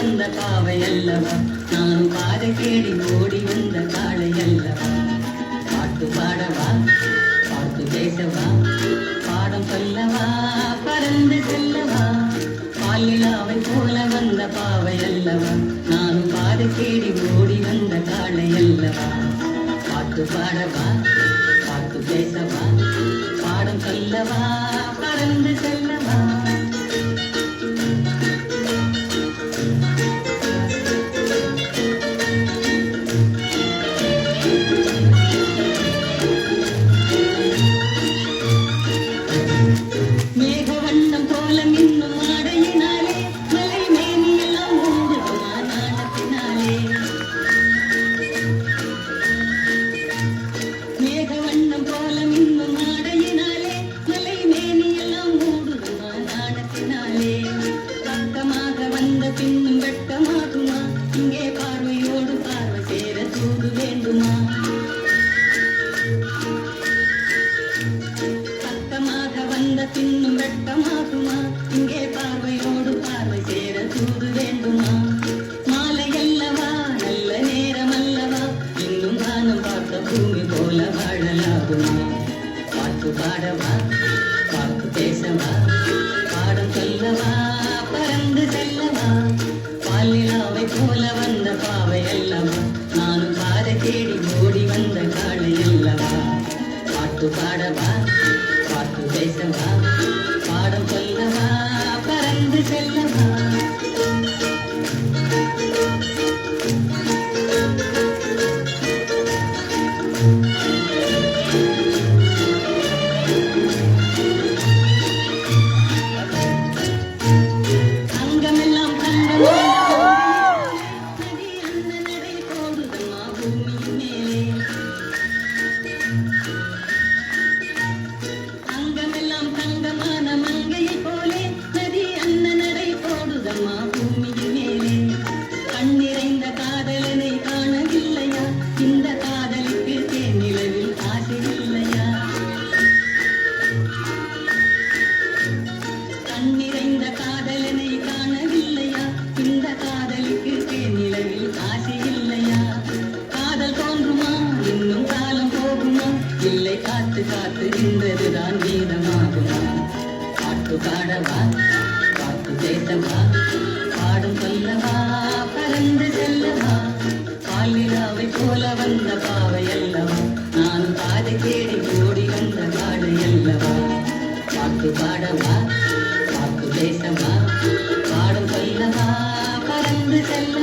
வந்த பாவை அல்லவா, நானும் பாதை தேடி ஓடி வந்த காளை அல்லவா. பாட்டு பாடவா, பாட்டு பேசவா, பாடம் சொல்லவா, பறந்து செல்லவா. பாலிலாவை போல வந்த பாவை அல்லவா, நானும் பாதை தேடி ஓடி வந்த காளை அல்லவா. பாட்டு பாடவா, பாட்டு பேசவா, பாடம் சொல்லவா, பறந்து செல்லவா. மேகவண்ணம் போல மின்னும் ஆடையினாலே மலை மேனியெல்லாம் ஓடுமா நாணத்தினாலே. மேகவண்ணம் போல மின்னும் ஆடையினாலே மலை மேனியெல்லாம் ஓடுமா நாணத்தினாலே. பக்கமாக வந்த பின்னும் வெட்டமாகுமா, இங்கே பார்வையோடு பார்வை சேர சூடு வேண்டுமா. வந்த பின்னும் வெட்டமாகுமா, இங்கே பார்வையோடு பார்வை சேர சூடு வேண்டுமா. மாலை அல்லவா, நல்ல நேரம் அல்லவா, இன்னும் வானம் பார்த்த பூமி போல வாழலாகுமா. பாட்டு பாடவா, பாட்டு பேசவா, பாடம் சொல்லவா, பறந்து செல்லவா. பாலிலாவை போல வந்த பாவை அல்லவா, நானும் பாதை தேடி ஓடி வந்த காளை அல்லவா. பாட்டு பாடவா, பாட்டு பேசவா, பாடம் சொல்லவா, பறந்து செல்லவா. அங்கமெல்லாம் தங்கமாக நதி அந்த நடை போடுதம்மா பூமியின் மேலே. அங்கமெல்லாம் தங்கமான மங்கையை போலே நதி அந்த நடை போடுதம்மா பூமியின் மேலே. கண்ணிறைந்த காதலனை காணவில்லையா, இந்த காதலுக்கு தேனிலவில் ஆசை இல்லையா. கண்ணிறைந்த காதலனை காணவில்லையா, இந்த காதலுக்கு தேனிலவில் ஆசை இல்லையா. காதல் தோன்றுமா, இன்னும் காலம் போகுமா, இல்லை காத்து காத்து நின்றதுதான் வீதமாகுமா. பாட்டு பாடவா, பாட்டு பேசவா, பாடம் சொல்லவா, பறந்து செல்லவா. பாலிலாவை போல வந்த பாவை அல்லவா, நானும் பாதை தேடி ஓடி வந்த காடை அல்லவா. பாட்டு பாடவா, பாட்டு பேசவா, பாடம் சொல்லவா, பறந்து செல்ல